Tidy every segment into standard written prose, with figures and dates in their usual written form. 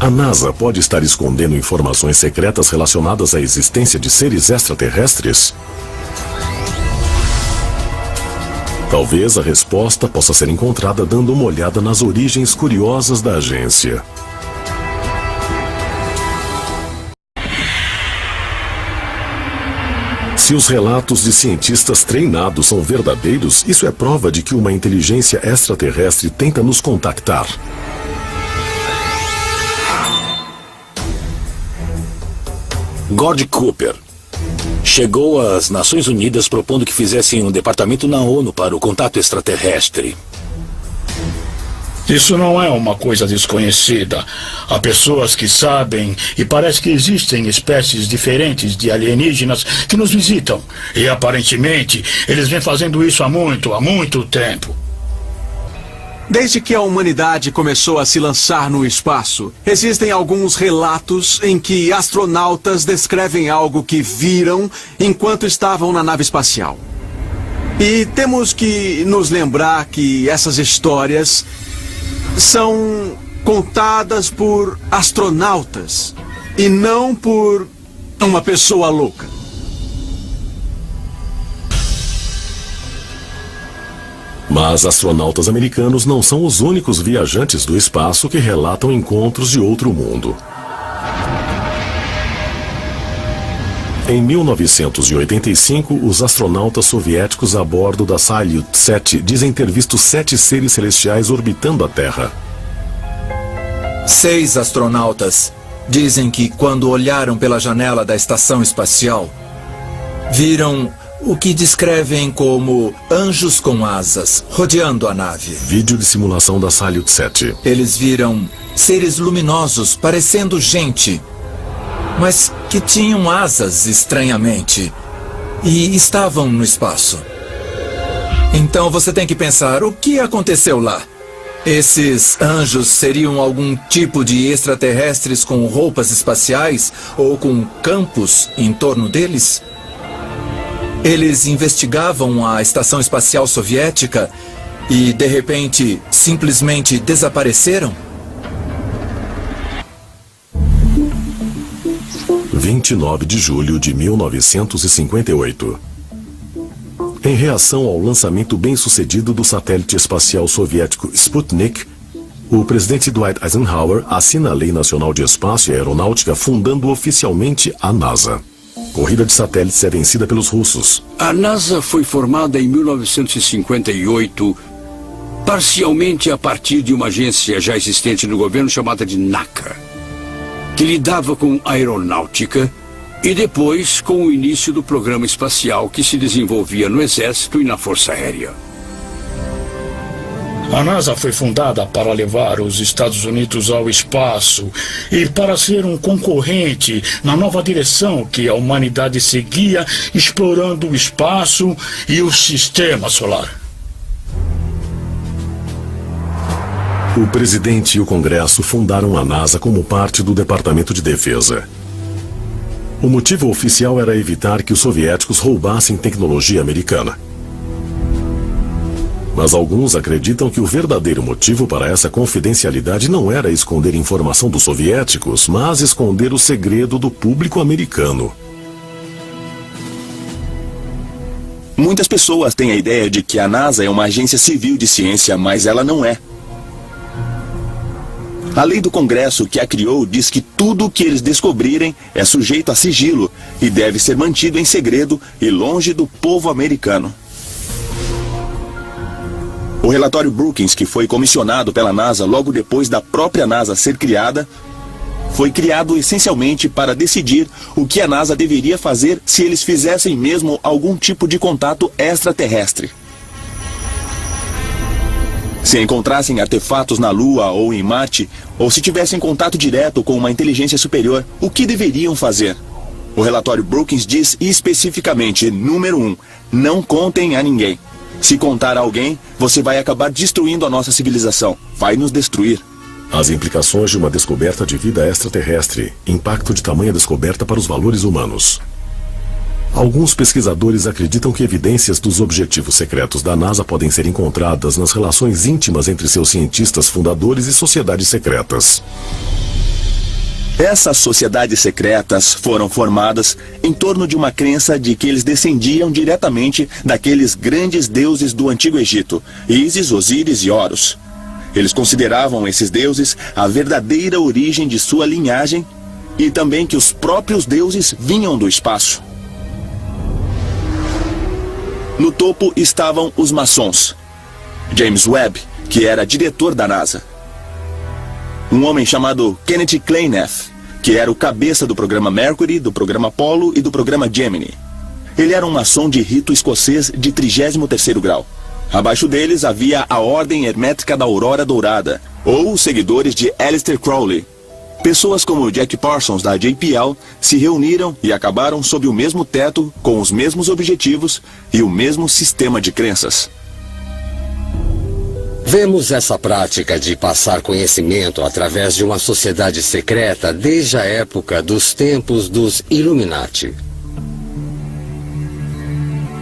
A NASA pode estar escondendo informações secretas relacionadas à existência de seres extraterrestres? Talvez a resposta possa ser encontrada dando uma olhada nas origens curiosas da agência. Se os relatos de cientistas treinados são verdadeiros, isso é prova de que uma inteligência extraterrestre tenta nos contactar. Gord Cooper chegou às Nações Unidas propondo que fizessem um departamento na ONU para o contato extraterrestre. Isso não é uma coisa desconhecida. Há pessoas que sabem e parece que existem espécies diferentes de alienígenas que nos visitam. E aparentemente eles vêm fazendo isso há muito tempo. Desde que a humanidade começou a se lançar no espaço, existem alguns relatos em que astronautas descrevem algo que viram enquanto estavam na nave espacial. E temos que nos lembrar que essas histórias são contadas por astronautas e não por uma pessoa louca. Mas astronautas americanos não são os únicos viajantes do espaço que relatam encontros de outro mundo. Em 1985, os astronautas soviéticos a bordo da Salyut-7 dizem ter visto 7 seres celestiais orbitando a Terra. 6 astronautas dizem que, quando olharam pela janela da estação espacial, viram o que descrevem como anjos com asas rodeando a nave. Vídeo de simulação da Salyut-7. Eles viram seres luminosos parecendo gente, mas que tinham asas estranhamente e estavam no espaço. Então você tem que pensar, o que aconteceu lá? Esses anjos seriam algum tipo de extraterrestres com roupas espaciais ou com campos em torno deles? Eles investigavam a estação espacial soviética e, de repente, simplesmente desapareceram? 29 de julho de 1958. Em reação ao lançamento bem-sucedido do satélite espacial soviético Sputnik, o presidente Dwight Eisenhower assina a Lei Nacional de Espaço e Aeronáutica, fundando oficialmente a NASA. Corrida de satélites é vencida pelos russos. A NASA foi formada em 1958, parcialmente a partir de uma agência já existente no governo chamada de NACA, que lidava com aeronáutica, e depois com o início do programa espacial que se desenvolvia no Exército e na Força Aérea. A NASA foi fundada para levar os Estados Unidos ao espaço e para ser um concorrente na nova direção que a humanidade seguia, explorando o espaço e o sistema solar. O presidente e o Congresso fundaram a NASA como parte do Departamento de Defesa. O motivo oficial era evitar que os soviéticos roubassem tecnologia americana. Mas alguns acreditam que o verdadeiro motivo para essa confidencialidade não era esconder informação dos soviéticos, mas esconder o segredo do público americano. Muitas pessoas têm a ideia de que a NASA é uma agência civil de ciência, mas ela não é. A lei do Congresso que a criou diz que tudo o que eles descobrirem é sujeito a sigilo e deve ser mantido em segredo e longe do povo americano. O relatório Brookings, que foi comissionado pela NASA logo depois da própria NASA ser criada, foi criado essencialmente para decidir o que a NASA deveria fazer se eles fizessem mesmo algum tipo de contato extraterrestre. Se encontrassem artefatos na Lua ou em Marte, ou se tivessem contato direto com uma inteligência superior, o que deveriam fazer? O relatório Brookings diz especificamente, número 1, não contem a ninguém. Se contar a alguém, você vai acabar destruindo a nossa civilização. Vai nos destruir. As implicações de uma descoberta de vida extraterrestre. Impacto de tamanha descoberta para os valores humanos. Alguns pesquisadores acreditam que evidências dos objetivos secretos da NASA podem ser encontradas nas relações íntimas entre seus cientistas fundadores e sociedades secretas. Essas sociedades secretas foram formadas em torno de uma crença de que eles descendiam diretamente daqueles grandes deuses do Antigo Egito, Ísis, Osíris e Horus. Eles consideravam esses deuses a verdadeira origem de sua linhagem e também que os próprios deuses vinham do espaço. No topo estavam os maçons. James Webb, que era diretor da NASA. Um homem chamado Kenneth Kleineth, que era o cabeça do programa Mercury, do programa Apollo e do programa Gemini. Ele era um maçom de rito escocês de 33º grau. Abaixo deles havia a Ordem Hermética da Aurora Dourada, ou os seguidores de Aleister Crowley. Pessoas como Jack Parsons da JPL se reuniram e acabaram sob o mesmo teto, com os mesmos objetivos e o mesmo sistema de crenças. Vemos essa prática de passar conhecimento através de uma sociedade secreta desde a época dos tempos dos Illuminati,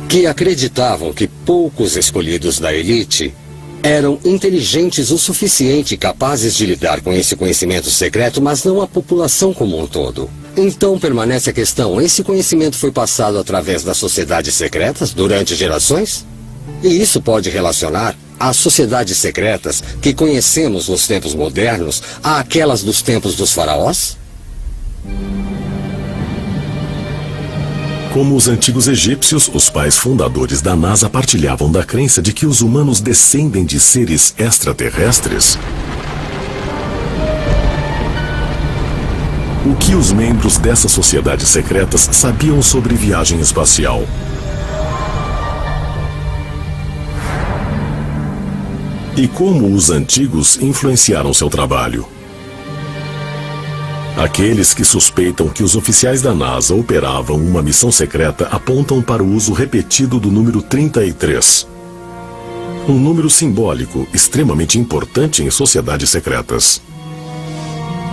que acreditavam que poucos escolhidos da elite eram inteligentes o suficiente e capazes de lidar com esse conhecimento secreto, mas não a população como um todo. Então permanece a questão, esse conhecimento foi passado através das sociedades secretas durante gerações? E isso pode relacionar as sociedades secretas que conhecemos nos tempos modernos àquelas dos tempos dos faraós? Como os antigos egípcios, os pais fundadores da NASA partilhavam da crença de que os humanos descendem de seres extraterrestres. O que os membros dessas sociedades secretas sabiam sobre viagem espacial? E como os antigos influenciaram seu trabalho? Aqueles que suspeitam que os oficiais da NASA operavam uma missão secreta apontam para o uso repetido do número 33. Um número simbólico extremamente importante em sociedades secretas.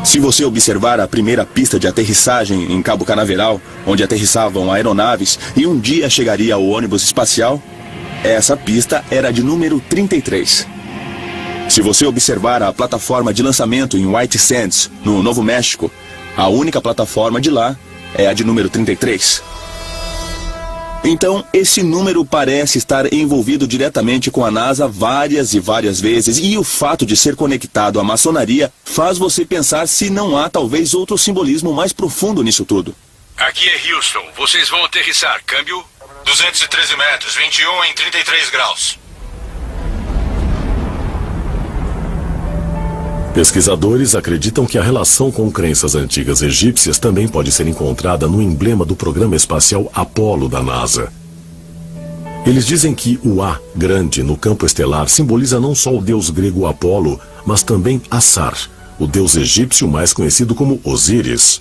Se você observar a primeira pista de aterrissagem em Cabo Canaveral, onde aterrissavam aeronaves e um dia chegaria o ônibus espacial, essa pista era de número 33. Se você observar a plataforma de lançamento em White Sands, no Novo México, a única plataforma de lá é a de número 33. Então, esse número parece estar envolvido diretamente com a NASA várias e várias vezes, e o fato de ser conectado à maçonaria faz você pensar se não há talvez outro simbolismo mais profundo nisso tudo. Aqui é Houston, vocês vão aterrissar, câmbio 213 metros, 21 em 33 graus. Pesquisadores acreditam que a relação com crenças antigas egípcias também pode ser encontrada no emblema do programa espacial Apollo da NASA. Eles dizem que o A grande no campo estelar simboliza não só o deus grego Apolo, mas também Assar, o deus egípcio mais conhecido como Osíris.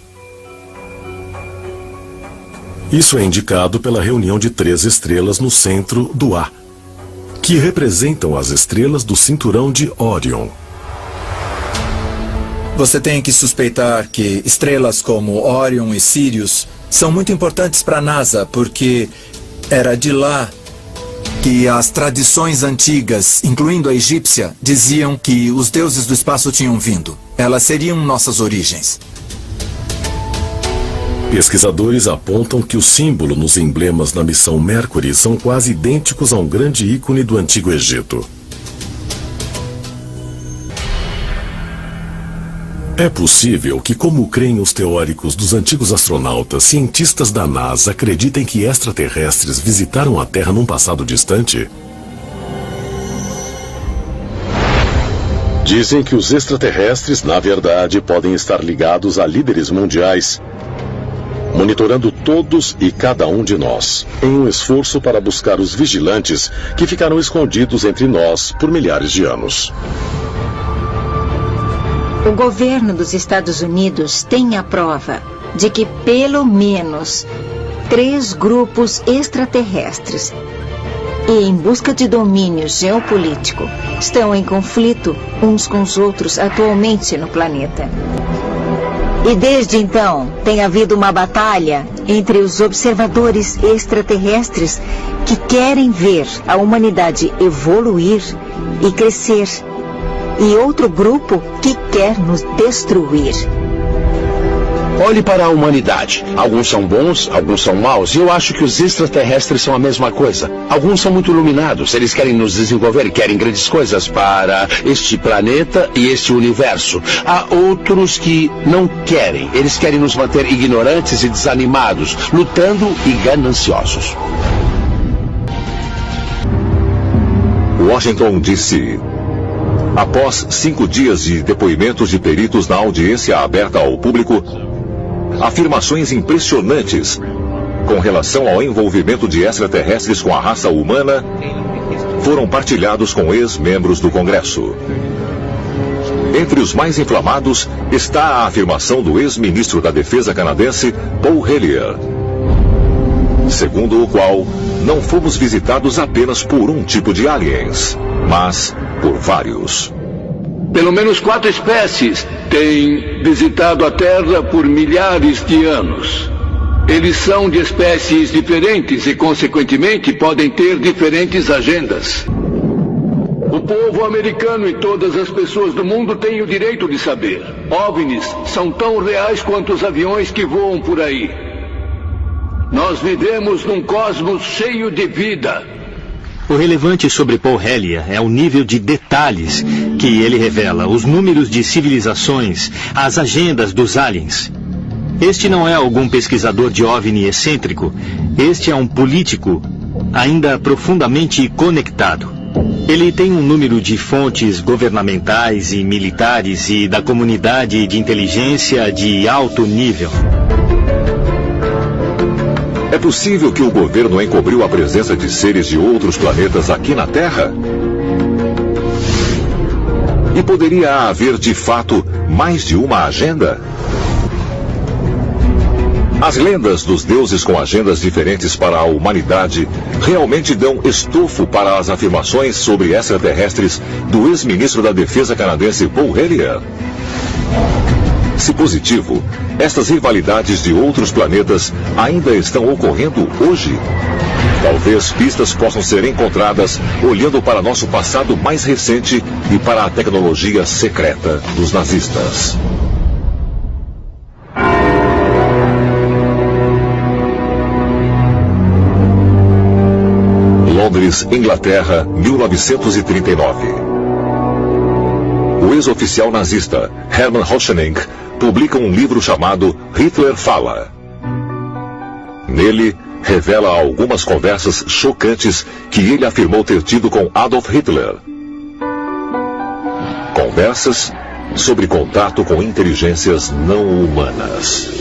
Isso é indicado pela reunião de 3 estrelas no centro do A, que representam as estrelas do cinturão de Órion. Você tem que suspeitar que estrelas como Órion e Sirius são muito importantes para a NASA, porque era de lá que as tradições antigas, incluindo a egípcia, diziam que os deuses do espaço tinham vindo. Elas seriam nossas origens. Pesquisadores apontam que o símbolo nos emblemas na missão Mercury são quase idênticos a um grande ícone do Antigo Egito. É possível que, como creem os teóricos dos antigos astronautas, cientistas da NASA acreditem que extraterrestres visitaram a Terra num passado distante? Dizem que os extraterrestres, na verdade, podem estar ligados a líderes mundiais, monitorando todos e cada um de nós, em um esforço para buscar os vigilantes que ficaram escondidos entre nós por milhares de anos. O governo dos Estados Unidos tem a prova de que pelo menos 3 grupos extraterrestres e em busca de domínio geopolítico estão em conflito uns com os outros atualmente no planeta. E desde então tem havido uma batalha entre os observadores extraterrestres que querem ver a humanidade evoluir e crescer, e outro grupo que quer nos destruir. Olhe para a humanidade. Alguns são bons, alguns são maus, e eu acho que os extraterrestres são a mesma coisa. Alguns são muito iluminados, eles querem nos desenvolver, querem grandes coisas para este planeta e este universo. Há outros que não querem, eles querem nos manter ignorantes e desanimados, lutando e gananciosos. Washington disse: após 5 dias de depoimentos de peritos na audiência aberta ao público, afirmações impressionantes com relação ao envolvimento de extraterrestres com a raça humana foram partilhados com ex-membros do Congresso. Entre os mais inflamados está a afirmação do ex-ministro da Defesa canadense, Paul Hellyer, segundo o qual não fomos visitados apenas por um tipo de aliens, mas por vários. Pelo menos 4 espécies têm visitado a Terra por milhares de anos. Eles são de espécies diferentes e, consequentemente, podem ter diferentes agendas. O povo americano e todas as pessoas do mundo têm o direito de saber. OVNIs são tão reais quanto os aviões que voam por aí. Nós vivemos num cosmos cheio de vida. O relevante sobre Paul Hellyer é o nível de detalhes que ele revela, os números de civilizações, as agendas dos aliens. Este não é algum pesquisador de OVNI excêntrico, este é um político ainda profundamente conectado. Ele tem um número de fontes governamentais e militares e da comunidade de inteligência de alto nível. É possível que o governo encobriu a presença de seres de outros planetas aqui na Terra? E poderia haver, de fato, mais de uma agenda? As lendas dos deuses com agendas diferentes para a humanidade realmente dão estofo para as afirmações sobre extraterrestres do ex-ministro da Defesa canadense Paul Hellyer? Se positivo, estas rivalidades de outros planetas ainda estão ocorrendo hoje? Talvez pistas possam ser encontradas olhando para nosso passado mais recente e para a tecnologia secreta dos nazistas. Londres, Inglaterra, 1939. O ex-oficial nazista Hermann Hoschening publica um livro chamado Hitler Fala. Nele, revela algumas conversas chocantes que ele afirmou ter tido com Adolf Hitler. Conversas sobre contato com inteligências não humanas.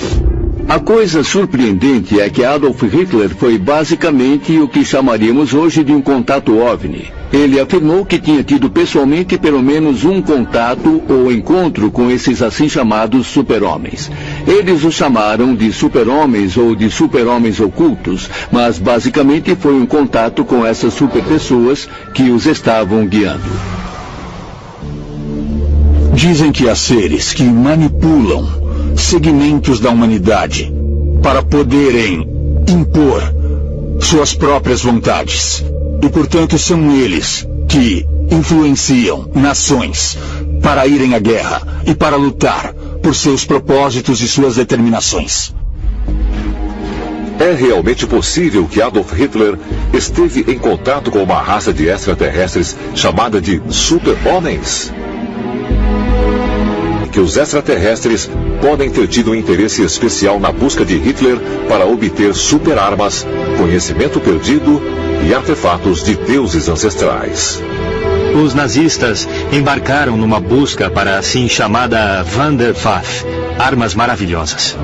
A coisa surpreendente é que Adolf Hitler foi basicamente o que chamaríamos hoje de um contato OVNI. Ele afirmou que tinha tido pessoalmente pelo menos um contato ou encontro com esses assim chamados super-homens. Eles os chamaram de super-homens ou de super-homens ocultos, mas basicamente foi um contato com essas super-pessoas que os estavam guiando. Dizem que há seres que manipulam segmentos da humanidade para poderem impor suas próprias vontades. E, portanto, são eles que influenciam nações para irem à guerra e para lutar por seus propósitos e suas determinações. É realmente possível que Adolf Hitler esteve em contato com uma raça de extraterrestres chamada de super-homens? Que os extraterrestres podem ter tido um interesse especial na busca de Hitler para obter super-armas, conhecimento perdido e artefatos de deuses ancestrais. Os nazistas embarcaram numa busca para a assim chamada Wunderwaffe, armas maravilhosas.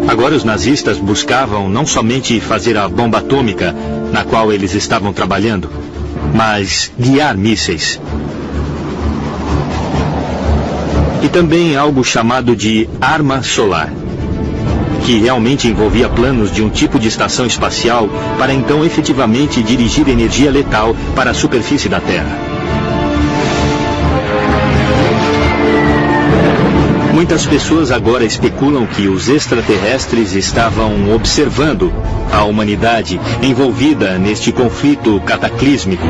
Agora os nazistas buscavam não somente fazer a bomba atômica na qual eles estavam trabalhando, mas guiar mísseis. E também algo chamado de arma solar, que realmente envolvia planos de um tipo de estação espacial para então efetivamente dirigir energia letal para a superfície da Terra. Muitas pessoas agora especulam que os extraterrestres estavam observando a humanidade envolvida neste conflito cataclísmico.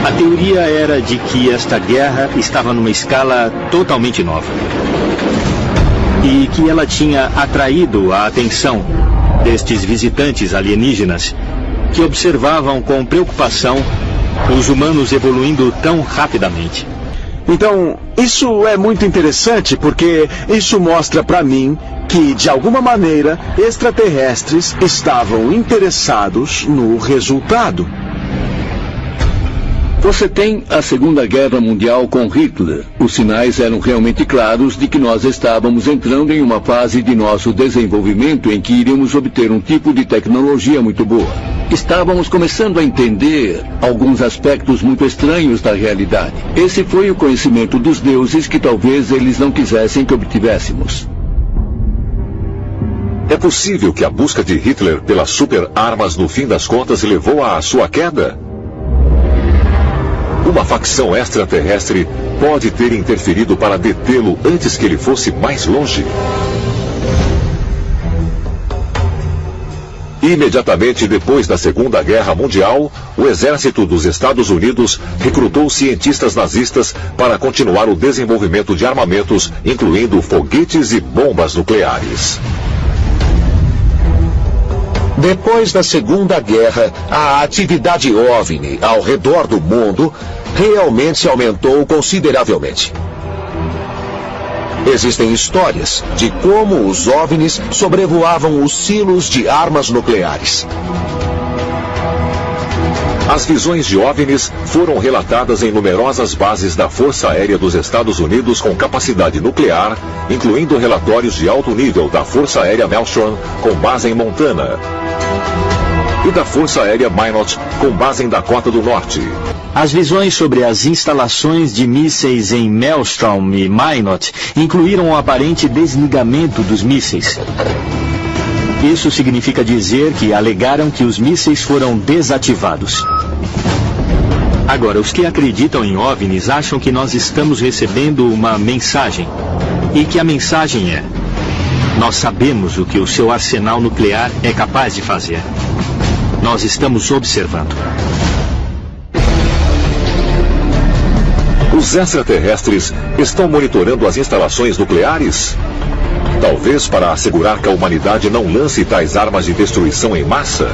A A teoria era de que esta guerra estava numa escala totalmente nova. E que ela tinha atraído a atenção destes visitantes alienígenas que observavam com preocupação os humanos evoluindo tão rapidamente. Então, isso é muito interessante porque isso mostra para mim que, de alguma maneira, extraterrestres estavam interessados no resultado. Você tem a Segunda Guerra Mundial com Hitler. Os sinais eram realmente claros de que nós estávamos entrando em uma fase de nosso desenvolvimento em que iríamos obter um tipo de tecnologia muito boa. Estávamos começando a entender alguns aspectos muito estranhos da realidade. Esse foi o conhecimento dos deuses que talvez eles não quisessem que obtivéssemos. É possível que a busca de Hitler pelas super-armas no fim das contas levou à sua queda? Uma facção extraterrestre pode ter interferido para detê-lo antes que ele fosse mais longe. Imediatamente depois da Segunda Guerra Mundial, o exército dos Estados Unidos recrutou cientistas nazistas para continuar o desenvolvimento de armamentos, incluindo foguetes e bombas nucleares. Depois da Segunda Guerra, a atividade OVNI ao redor do mundo realmente aumentou consideravelmente. Existem histórias de como os OVNIs sobrevoavam os silos de armas nucleares. As visões de OVNIs foram relatadas em numerosas bases da Força Aérea dos Estados Unidos com capacidade nuclear, incluindo relatórios de alto nível da Força Aérea Maelstrom, com base em Montana, e da Força Aérea Minot, com base em Dakota do Norte. As visões sobre as instalações de mísseis em Maelstrom e Minot incluíram o aparente desligamento dos mísseis. Isso significa dizer que alegaram que os mísseis foram desativados. Agora, os que acreditam em OVNIs acham que nós estamos recebendo uma mensagem. E que a mensagem é: nós sabemos o que o seu arsenal nuclear é capaz de fazer. Nós estamos observando. Os extraterrestres estão monitorando as instalações nucleares? Talvez para assegurar que a humanidade não lance tais armas de destruição em massa?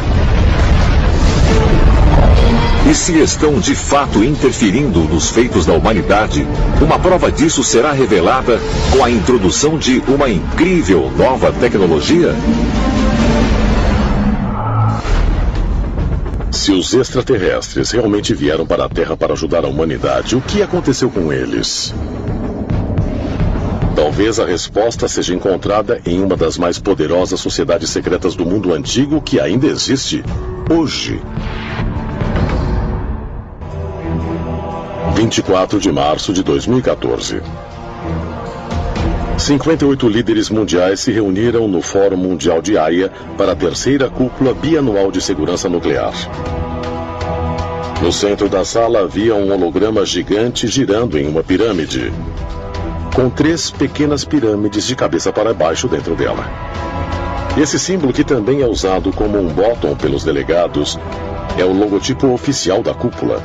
E se estão de fato interferindo nos feitos da humanidade, uma prova disso será revelada com a introdução de uma incrível nova tecnologia? Se os extraterrestres realmente vieram para a Terra para ajudar a humanidade, o que aconteceu com eles? Talvez a resposta seja encontrada em uma das mais poderosas sociedades secretas do mundo antigo que ainda existe hoje. 24 de março de 2014. 58 líderes mundiais se reuniram no Fórum Mundial de Haia para a terceira cúpula bianual de segurança nuclear. No centro da sala havia um holograma gigante girando em uma pirâmide, com 3 pequenas pirâmides de cabeça para baixo dentro dela. Esse símbolo, que também é usado como um bottom pelos delegados, é o logotipo oficial da cúpula.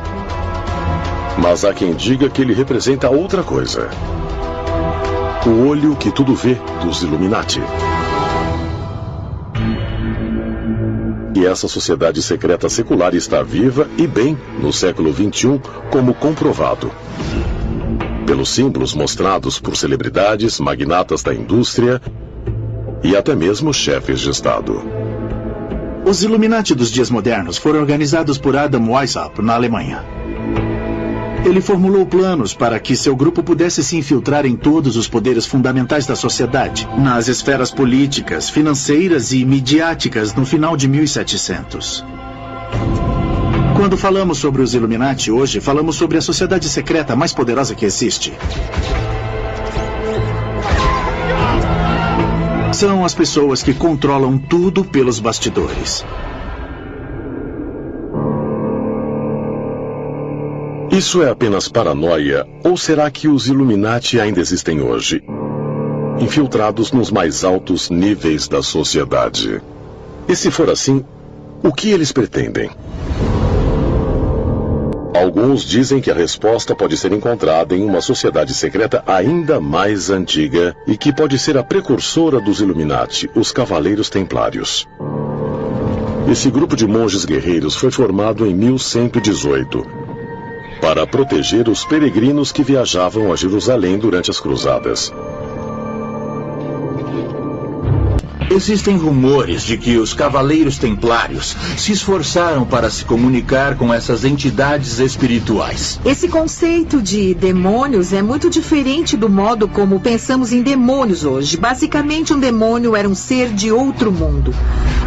Mas há quem diga que ele representa outra coisa: o olho que tudo vê dos Illuminati. E essa sociedade secreta secular está viva e bem no século XXI, como comprovado pelos símbolos mostrados por celebridades, magnatas da indústria e até mesmo chefes de Estado. Os Illuminati dos dias modernos foram organizados por Adam Weishaupt, na Alemanha. Ele formulou planos para que seu grupo pudesse se infiltrar em todos os poderes fundamentais da sociedade, nas esferas políticas, financeiras e midiáticas no final de 1700. Quando falamos sobre os Illuminati hoje, falamos sobre a sociedade secreta mais poderosa que existe. São as pessoas que controlam tudo pelos bastidores. Isso é apenas paranoia, ou será que os Illuminati ainda existem hoje, infiltrados nos mais altos níveis da sociedade? E se for assim, o que eles pretendem? Alguns dizem que a resposta pode ser encontrada em uma sociedade secreta ainda mais antiga e que pode ser a precursora dos Illuminati, os Cavaleiros Templários. Esse grupo de monges guerreiros foi formado em 1118 para proteger os peregrinos que viajavam a Jerusalém durante as cruzadas. Existem rumores de que os Cavaleiros Templários se esforçaram para se comunicar com essas entidades espirituais. Esse conceito de demônios é muito diferente do modo como pensamos em demônios hoje. Basicamente, um demônio era um ser de outro mundo.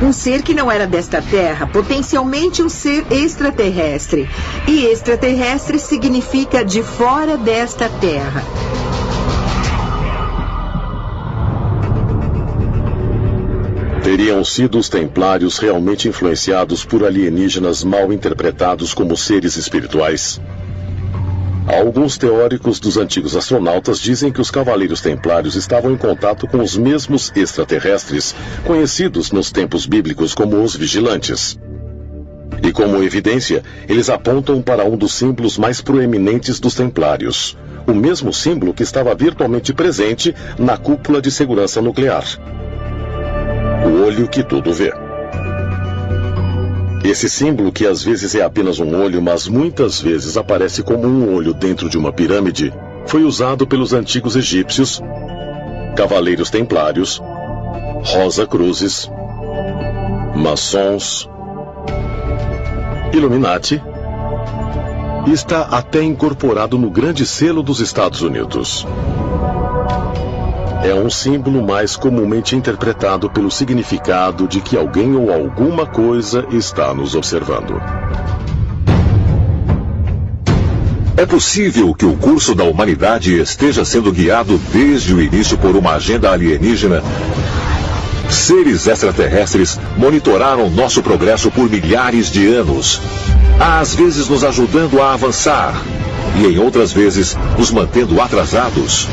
Um ser que não era desta terra, potencialmente um ser extraterrestre. E extraterrestre significa de fora desta terra. Teriam sido os templários realmente influenciados por alienígenas mal interpretados como seres espirituais? Alguns teóricos dos antigos astronautas dizem que os Cavaleiros Templários estavam em contato com os mesmos extraterrestres, conhecidos nos tempos bíblicos como os Vigilantes. E como evidência, eles apontam para um dos símbolos mais proeminentes dos Templários, o mesmo símbolo que estava virtualmente presente na cúpula de segurança nuclear. O olho que tudo vê. Esse símbolo, que às vezes é apenas um olho, mas muitas vezes aparece como um olho dentro de uma pirâmide, foi usado pelos antigos egípcios, Cavaleiros Templários, Rosa-Cruzes, Maçons, Illuminati, e está até incorporado no Grande Selo dos Estados Unidos. É um símbolo mais comumente interpretado pelo significado de que alguém ou alguma coisa está nos observando. É possível que o curso da humanidade esteja sendo guiado desde o início por uma agenda alienígena. Seres extraterrestres monitoraram nosso progresso por milhares de anos, às vezes nos ajudando a avançar e em outras vezes nos mantendo atrasados.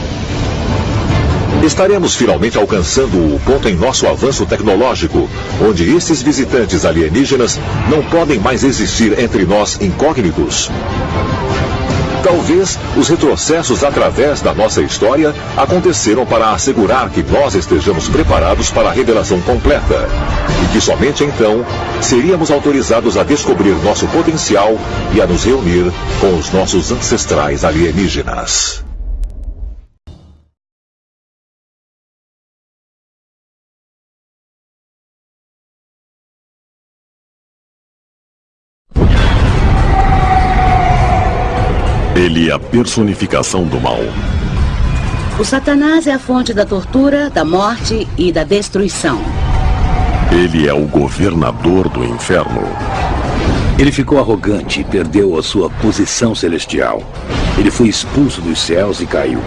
Estaremos finalmente alcançando o ponto em nosso avanço tecnológico, onde esses visitantes alienígenas não podem mais existir entre nós incógnitos. Talvez os retrocessos através da nossa história aconteceram para assegurar que nós estejamos preparados para a revelação completa, e que somente então seríamos autorizados a descobrir nosso potencial e a nos reunir com os nossos ancestrais alienígenas. Ele é a personificação do mal. O Satanás é a fonte da tortura, da morte e da destruição. Ele é o governador do inferno. Ele ficou arrogante e perdeu a sua posição celestial. Ele foi expulso dos céus e caiu.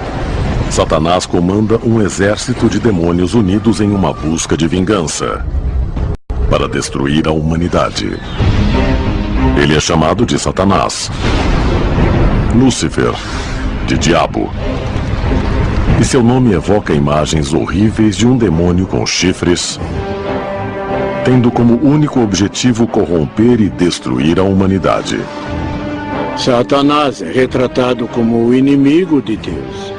Satanás comanda um exército de demônios unidos em uma busca de vingança para destruir a humanidade. Ele é chamado de Satanás, Lúcifer, de diabo. E seu nome evoca imagens horríveis de um demônio com chifres, tendo como único objetivo corromper e destruir a humanidade. Satanás é retratado como o inimigo de Deus,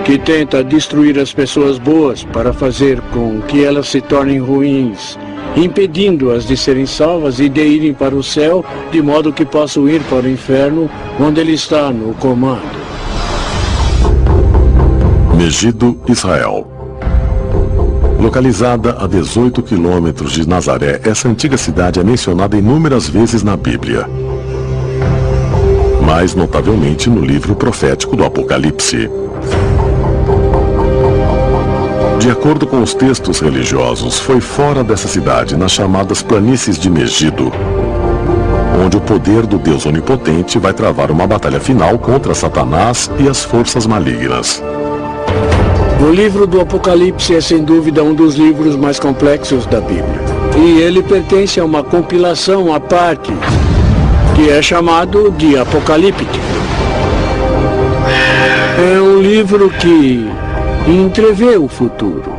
que tenta destruir as pessoas boas para fazer com que elas se tornem ruins, impedindo-as de serem salvas e de irem para o céu, de modo que possam ir para o inferno, onde ele está no comando. Megido, Israel. Localizada a 18 quilômetros de Nazaré, essa antiga cidade é mencionada inúmeras vezes na Bíblia, mais notavelmente no livro profético do Apocalipse. De acordo com os textos religiosos, foi fora dessa cidade, nas chamadas planícies de Megido, onde o poder do Deus Onipotente vai travar uma batalha final contra Satanás e as forças malignas. O livro do Apocalipse é sem dúvida um dos livros mais complexos da Bíblia. E ele pertence a uma compilação à parte, que é chamado de Apocalíptico. É um livro que entrevê o futuro.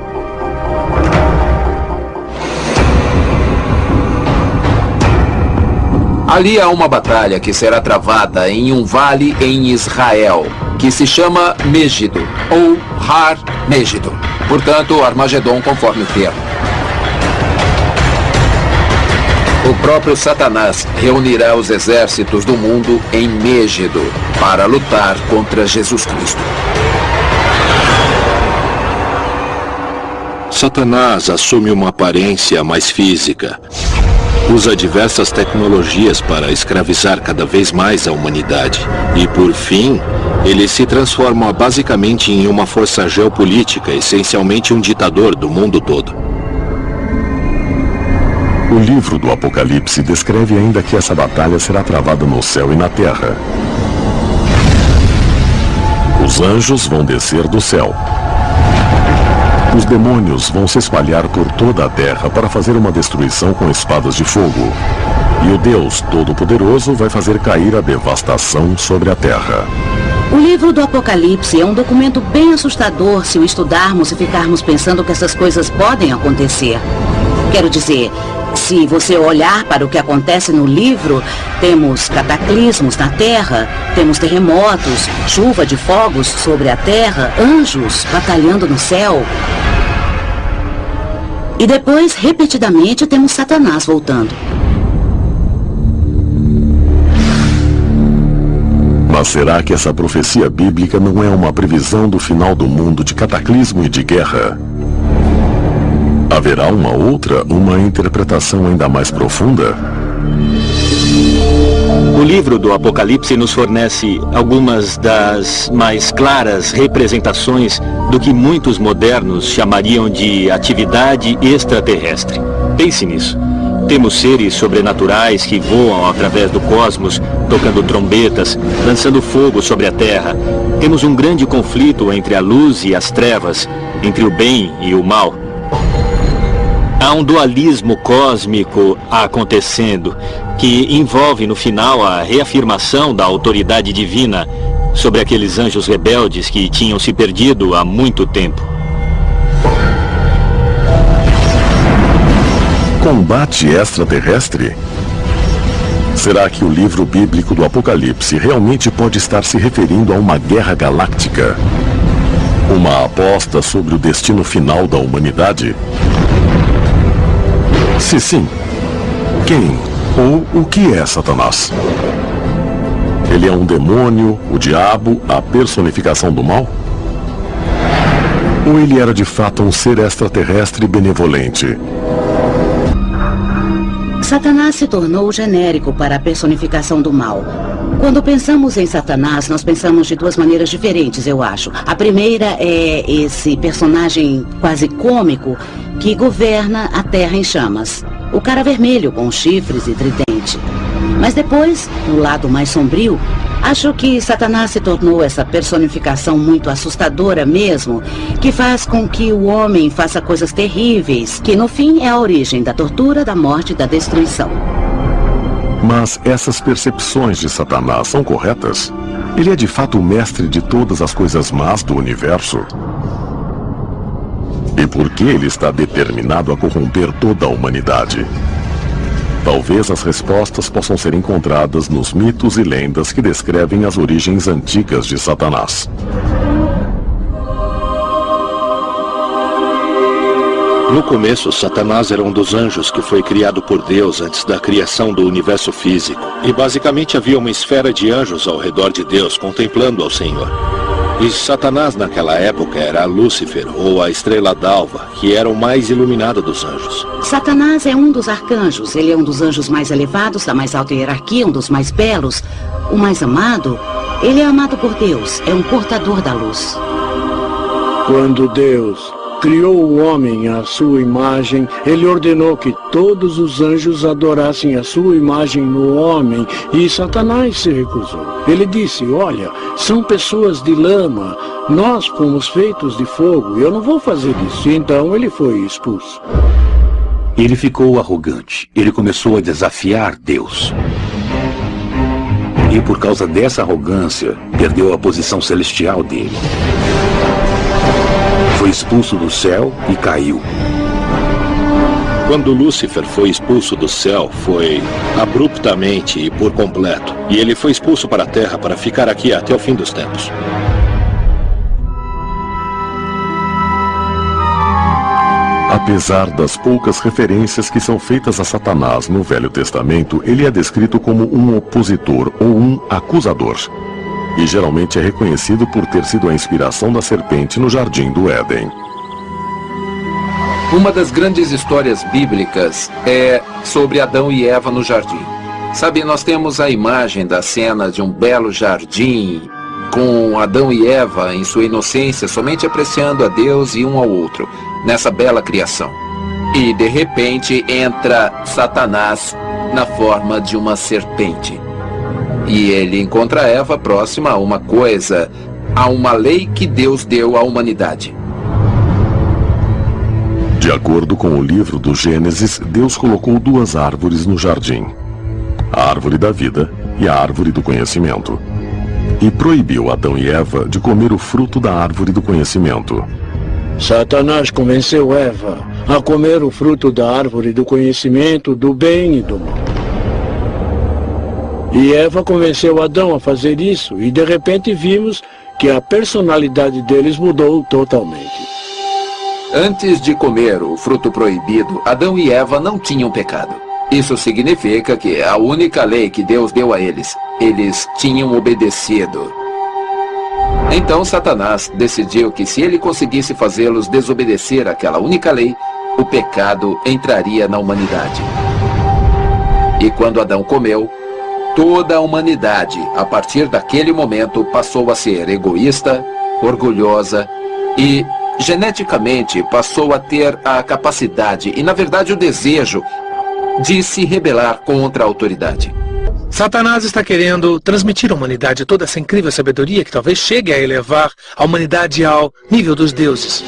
Ali há uma batalha que será travada em um vale em Israel, que se chama Megido, ou Har Megido. Portanto, Armagedon conforme o termo. O próprio Satanás reunirá os exércitos do mundo em Megido para lutar contra Jesus Cristo. Satanás assume uma aparência mais física. Usa diversas tecnologias para escravizar cada vez mais a humanidade. E, por fim, ele se transforma basicamente em uma força geopolítica, essencialmente um ditador do mundo todo. O livro do Apocalipse descreve ainda que essa batalha será travada no céu e na terra. Os anjos vão descer do céu. Os demônios vão se espalhar por toda a terra para fazer uma destruição com espadas de fogo. E o Deus Todo-Poderoso vai fazer cair a devastação sobre a terra. O livro do Apocalipse é um documento bem assustador se o estudarmos e ficarmos pensando que essas coisas podem acontecer. Quero dizer, se você olhar para o que acontece no livro, temos cataclismos na terra, temos terremotos, chuva de fogos sobre a terra, anjos batalhando no céu. E depois, repetidamente, temos Satanás voltando. Mas será que essa profecia bíblica não é uma previsão do final do mundo de cataclismo e de guerra? Haverá uma interpretação ainda mais profunda? O livro do Apocalipse nos fornece algumas das mais claras representações do que muitos modernos chamariam de atividade extraterrestre. Pense nisso. Temos seres sobrenaturais que voam através do cosmos, tocando trombetas, lançando fogo sobre a Terra. Temos um grande conflito entre a luz e as trevas, entre o bem e o mal. Há um dualismo cósmico acontecendo, que envolve no final a reafirmação da autoridade divina sobre aqueles anjos rebeldes que tinham se perdido há muito tempo. Combate extraterrestre? Será que o livro bíblico do Apocalipse realmente pode estar se referindo a uma guerra galáctica? Uma aposta sobre o destino final da humanidade? Se sim, quem ou o que é Satanás? Ele é um demônio, o diabo, a personificação do mal? Ou ele era de fato um ser extraterrestre benevolente? Satanás se tornou genérico para a personificação do mal. Quando pensamos em Satanás, nós pensamos de duas maneiras diferentes, eu acho. A primeira é esse personagem quase cômico que governa a Terra em chamas. O cara vermelho com chifres e tridente. Mas depois, no lado mais sombrio, acho que Satanás se tornou essa personificação muito assustadora mesmo, que faz com que o homem faça coisas terríveis, que no fim é a origem da tortura, da morte e da destruição. Mas essas percepções de Satanás são corretas? Ele é de fato o mestre de todas as coisas más do universo? E por que ele está determinado a corromper toda a humanidade? Talvez as respostas possam ser encontradas nos mitos e lendas que descrevem as origens antigas de Satanás. No começo, Satanás era um dos anjos que foi criado por Deus antes da criação do universo físico. E basicamente havia uma esfera de anjos ao redor de Deus, contemplando ao Senhor. E Satanás naquela época era Lúcifer, ou a estrela d'alva, que era o mais iluminado dos anjos. Satanás é um dos arcanjos. Ele é um dos anjos mais elevados, da mais alta hierarquia, um dos mais belos, o mais amado. Ele é amado por Deus, é um portador da luz. Quando Deus criou o homem à sua imagem, ele ordenou que todos os anjos adorassem a sua imagem no homem, e Satanás se recusou. Ele disse, olha, são pessoas de lama, nós fomos feitos de fogo, eu não vou fazer isso. Então ele foi expulso. Ele ficou arrogante, ele começou a desafiar Deus. E por causa dessa arrogância, perdeu a posição celestial dele. Foi expulso do céu e caiu. Quando Lúcifer foi expulso do céu, foi abruptamente e por completo. E ele foi expulso para a Terra para ficar aqui até o fim dos tempos. Apesar das poucas referências que são feitas a Satanás no Velho Testamento, ele é descrito como um opositor ou um acusador. E geralmente é reconhecido por ter sido a inspiração da serpente no Jardim do Éden. Uma das grandes histórias bíblicas é sobre Adão e Eva no jardim. Sabe, nós temos a imagem da cena de um belo jardim, com Adão e Eva em sua inocência, somente apreciando a Deus e um ao outro, nessa bela criação. E, de repente, entra Satanás na forma de uma serpente. E ele encontra Eva próxima a uma coisa, a uma lei que Deus deu à humanidade. De acordo com o livro do Gênesis, Deus colocou duas árvores no jardim: a árvore da vida e a árvore do conhecimento. E proibiu Adão e Eva de comer o fruto da árvore do conhecimento. Satanás convenceu Eva a comer o fruto da árvore do conhecimento do bem e do mal. E Eva convenceu Adão a fazer isso, e de repente vimos que a personalidade deles mudou totalmente. Antes de comer o fruto proibido, Adão e Eva não tinham pecado. Isso significa que a única lei que Deus deu a eles tinham obedecido. Então Satanás decidiu que se ele conseguisse fazê-los desobedecer aquela única lei, o pecado entraria na humanidade. E quando Adão comeu, toda a humanidade, a partir daquele momento, passou a ser egoísta, orgulhosa e, geneticamente, passou a ter a capacidade e, na verdade, o desejo de se rebelar contra a autoridade. Satanás está querendo transmitir à humanidade toda essa incrível sabedoria que talvez chegue a elevar a humanidade ao nível dos deuses.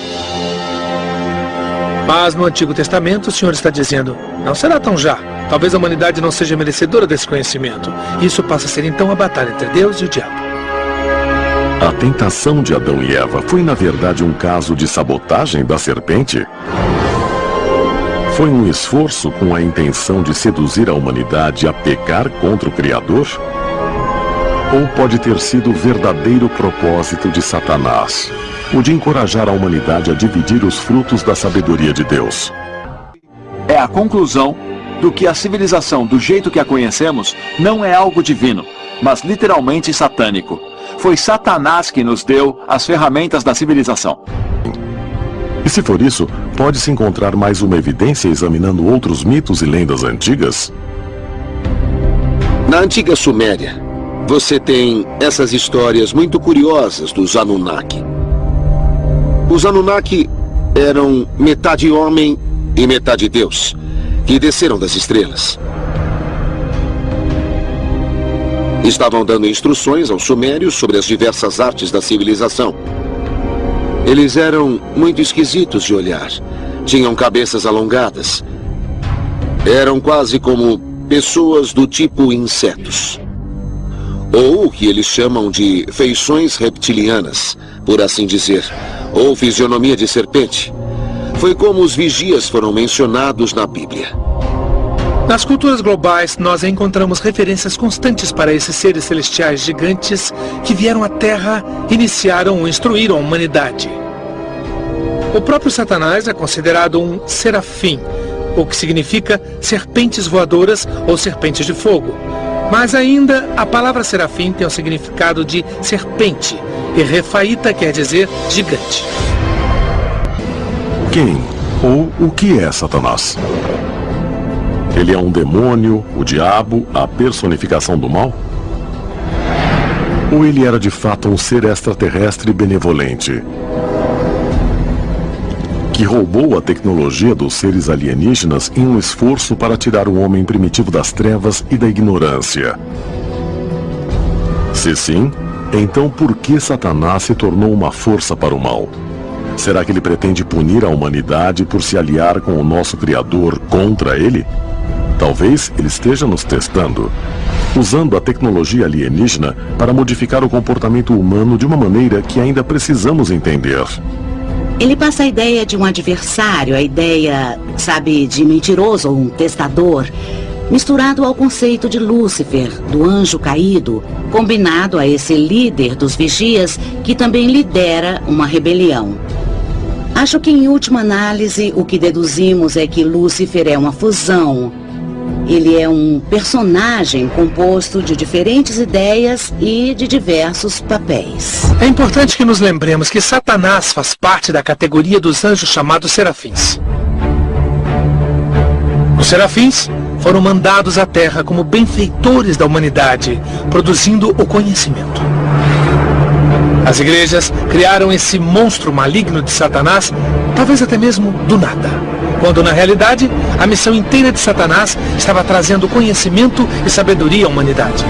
Mas no Antigo Testamento o Senhor está dizendo, não será tão já. Talvez a humanidade não seja merecedora desse conhecimento. Isso passa a ser então a batalha entre Deus e o diabo. A tentação de Adão e Eva foi na verdade um caso de sabotagem da serpente? Foi um esforço com a intenção de seduzir a humanidade a pecar contra o Criador? Ou pode ter sido o verdadeiro propósito de Satanás, o de encorajar a humanidade a dividir os frutos da sabedoria de Deus? É a conclusão do que a civilização, do jeito que a conhecemos, não é algo divino, mas literalmente satânico. Foi Satanás que nos deu as ferramentas da civilização. E se for isso, pode-se encontrar mais uma evidência examinando outros mitos e lendas antigas? Na antiga Suméria, você tem essas histórias muito curiosas dos Anunnaki. Os Anunnaki eram metade homem e metade Deus, que desceram das estrelas. Estavam dando instruções aos sumérios sobre as diversas artes da civilização. Eles eram muito esquisitos de olhar. Tinham cabeças alongadas. Eram quase como pessoas do tipo insetos. Ou o que eles chamam de feições reptilianas, por assim dizer. Ou fisionomia de serpente. Foi como os vigias foram mencionados na Bíblia. Nas culturas globais, nós encontramos referências constantes para esses seres celestiais gigantes que vieram à Terra, iniciaram ou instruíram a humanidade. O próprio Satanás é considerado um serafim, o que significa serpentes voadoras ou serpentes de fogo. Mas ainda, a palavra serafim tem o significado de serpente, e refaíta quer dizer gigante. Quem ou o que é Satanás? Ele é um demônio, o diabo, a personificação do mal? Ou ele era de fato um ser extraterrestre benevolente, que roubou a tecnologia dos seres alienígenas em um esforço para tirar o homem primitivo das trevas e da ignorância? Se sim, então por que Satanás se tornou uma força para o mal? Será que ele pretende punir a humanidade por se aliar com o nosso Criador contra ele? Talvez ele esteja nos testando, usando a tecnologia alienígena para modificar o comportamento humano de uma maneira que ainda precisamos entender. Ele passa a ideia de um adversário, a ideia, sabe, de mentiroso ou um testador, misturado ao conceito de Lúcifer, do anjo caído, combinado a esse líder dos vigias que também lidera uma rebelião. Acho que, em última análise, o que deduzimos é que Lúcifer é uma fusão. Ele é um personagem composto de diferentes ideias e de diversos papéis. É importante que nos lembremos que Satanás faz parte da categoria dos anjos chamados serafins. Os serafins foram mandados à Terra como benfeitores da humanidade, produzindo o conhecimento. As igrejas criaram esse monstro maligno de Satanás, talvez até mesmo do nada, quando na realidade a missão inteira de Satanás estava trazendo conhecimento e sabedoria à humanidade.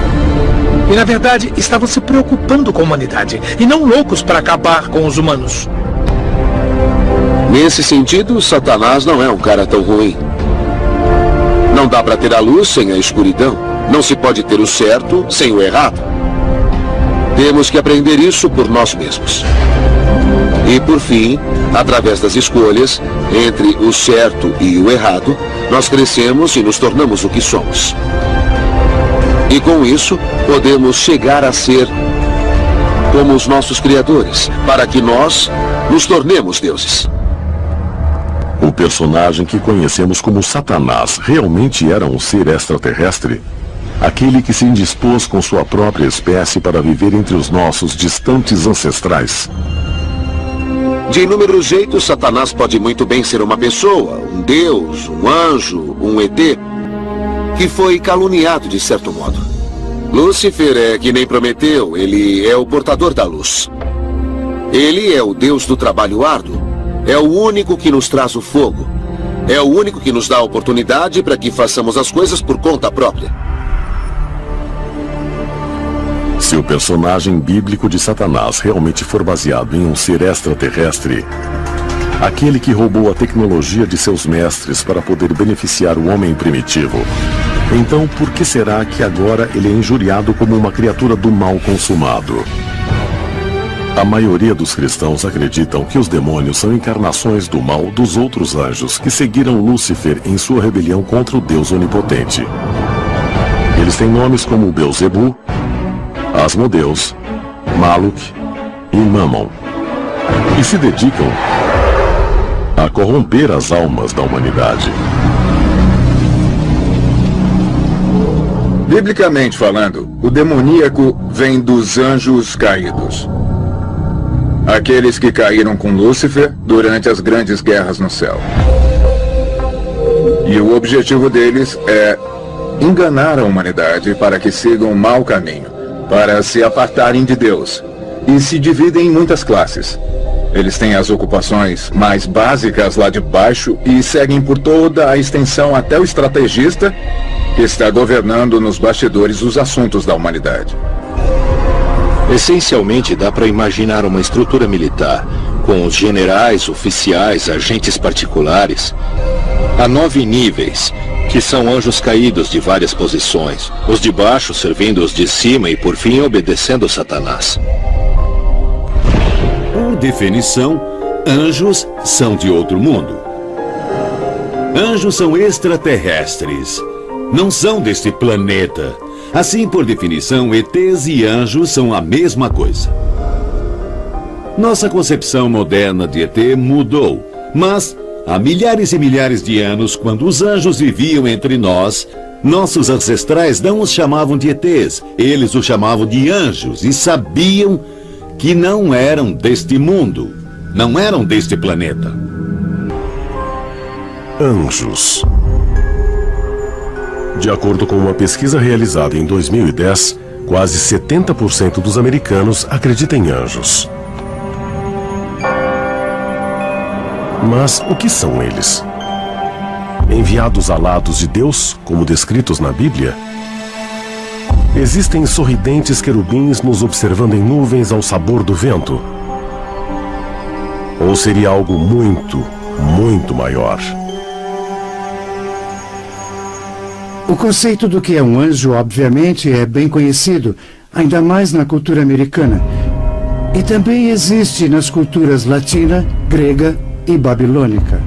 E na verdade estavam se preocupando com a humanidade e não loucos para acabar com os humanos. Nesse sentido, Satanás não é um cara tão ruim. Não dá para ter a luz sem a escuridão. Não se pode ter o certo sem o errado. Temos que aprender isso por nós mesmos. E por fim, através das escolhas entre o certo e o errado, nós crescemos e nos tornamos o que somos. E com isso, podemos chegar a ser como os nossos criadores, para que nós nos tornemos deuses. O personagem que conhecemos como Satanás realmente era um ser extraterrestre? Aquele que se indispôs com sua própria espécie para viver entre os nossos distantes ancestrais? De inúmeros jeitos, Satanás pode muito bem ser uma pessoa, um deus, um anjo, um ET, que foi caluniado de certo modo. Lúcifer é que nem Prometeu, ele é o portador da luz. Ele é o deus do trabalho árduo. É o único que nos traz o fogo. É o único que nos dá a oportunidade para que façamos as coisas por conta própria. Se o personagem bíblico de Satanás realmente for baseado em um ser extraterrestre, aquele que roubou a tecnologia de seus mestres para poder beneficiar o homem primitivo, então por que será que agora ele é injuriado como uma criatura do mal consumado? A maioria dos cristãos acreditam que os demônios são encarnações do mal dos outros anjos que seguiram Lúcifer em sua rebelião contra o Deus onipotente. Eles têm nomes como Beelzebu, Asmodeus, Maluk e Mammon, e se dedicam a corromper as almas da humanidade. Biblicamente falando, o demoníaco vem dos anjos caídos. Aqueles que caíram com Lúcifer durante as grandes guerras no céu. E o objetivo deles é enganar a humanidade para que sigam um mau caminho, para se apartarem de Deus. E se dividem em muitas classes. Eles têm as ocupações mais básicas lá de baixo e seguem por toda a extensão até o estrategista que está governando nos bastidores os assuntos da humanidade. Essencialmente, dá para imaginar uma estrutura militar, com os generais, oficiais, agentes particulares. Há 9 níveis, que são anjos caídos de várias posições. Os de baixo servindo os de cima e, por fim, obedecendo Satanás. Por definição, anjos são de outro mundo. Anjos são extraterrestres. Não são deste planeta. Assim, por definição, ETs e anjos são a mesma coisa. Nossa concepção moderna de ET mudou, mas há milhares e milhares de anos, quando os anjos viviam entre nós, nossos ancestrais não os chamavam de ETs, eles os chamavam de anjos e sabiam que não eram deste mundo, não eram deste planeta. Anjos. De acordo com uma pesquisa realizada em 2010, quase 70% dos americanos acreditam em anjos. Mas o que são eles? Enviados alados de Deus, como descritos na Bíblia? Existem sorridentes querubins nos observando em nuvens ao sabor do vento? Ou seria algo muito, muito maior? O conceito do que é um anjo, obviamente, é bem conhecido, ainda mais na cultura americana. E também existe nas culturas latina, grega e babilônica.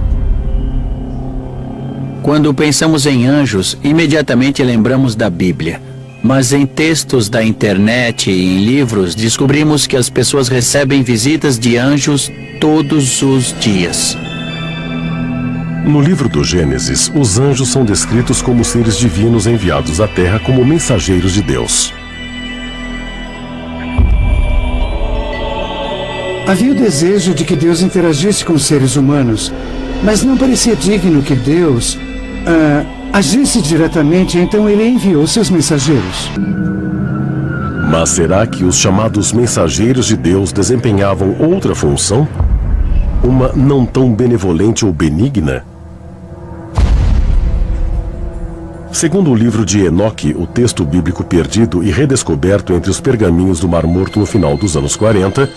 Quando pensamos em anjos, imediatamente lembramos da Bíblia. Mas em textos da internet e em livros, descobrimos que as pessoas recebem visitas de anjos todos os dias. No livro do Gênesis, os anjos são descritos como seres divinos enviados à Terra como mensageiros de Deus. Havia o desejo de que Deus interagisse com os seres humanos, mas não parecia digno que Deus agisse diretamente, então ele enviou seus mensageiros. Mas será que os chamados mensageiros de Deus desempenhavam outra função? Uma não tão benevolente ou benigna? Segundo o livro de Enoque, o texto bíblico perdido e redescoberto entre os pergaminhos do Mar Morto no final dos anos 40,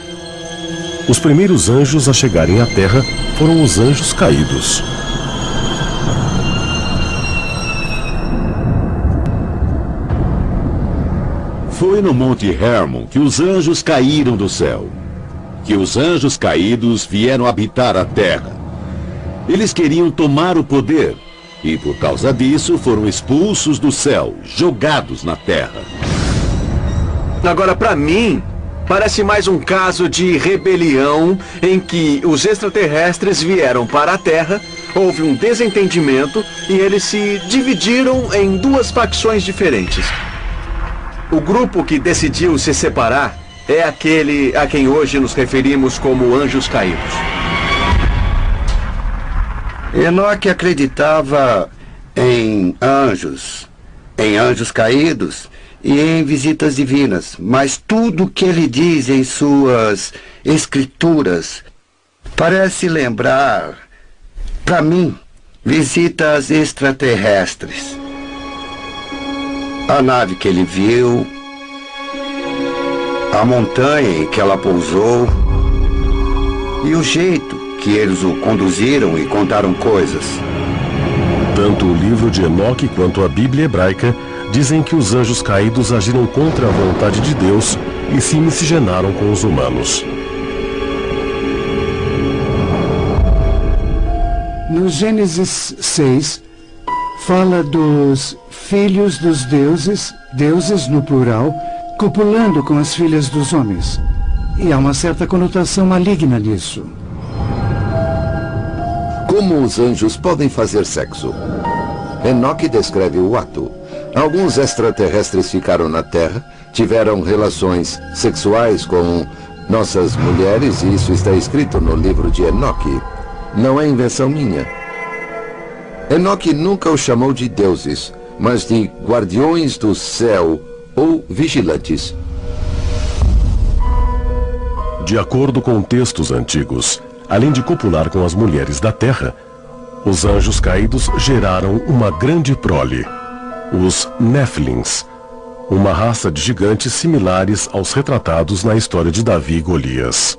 os primeiros anjos a chegarem à Terra foram os anjos caídos. Foi no Monte Hermon que os anjos caíram do céu, que os anjos caídos vieram habitar a terra. Eles queriam tomar o poder e, por causa disso, foram expulsos do céu, jogados na terra. Agora, para mim, parece mais um caso de rebelião em que os extraterrestres vieram para a Terra, houve um desentendimento e eles se dividiram em duas facções diferentes. O grupo que decidiu se separar é aquele a quem hoje nos referimos como anjos caídos. Enoque acreditava em anjos caídos e em visitas divinas, mas tudo que ele diz em suas escrituras parece lembrar, para mim, visitas extraterrestres. A nave que ele viu, a montanha em que ela pousou e o jeito que eles o conduziram e contaram coisas. Tanto o livro de Enoque quanto a Bíblia hebraica dizem que os anjos caídos agiram contra a vontade de Deus e se miscigenaram com os humanos. No Gênesis 6, fala dos filhos dos deuses, deuses no plural, copulando com as filhas dos homens. E há uma certa conotação maligna nisso. Como os anjos podem fazer sexo? Enoque descreve o ato. Alguns extraterrestres ficaram na Terra, tiveram relações sexuais com nossas mulheres, e isso está escrito no livro de Enoque. Não é invenção minha. Enoque nunca os chamou de deuses, mas de guardiões do céu ou vigilantes. De acordo com textos antigos, além de copular com as mulheres da terra, os anjos caídos geraram uma grande prole, os Néfilins, uma raça de gigantes similares aos retratados na história de Davi e Golias.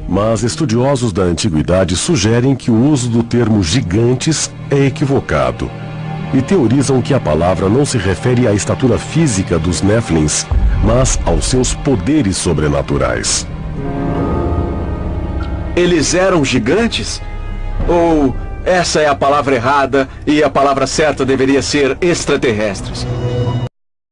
Mas estudiosos da antiguidade sugerem que o uso do termo gigantes é equivocado e teorizam que a palavra não se refere à estatura física dos Néfilins, mas aos seus poderes sobrenaturais. Eles eram gigantes? Ou essa é a palavra errada e a palavra certa deveria ser extraterrestres?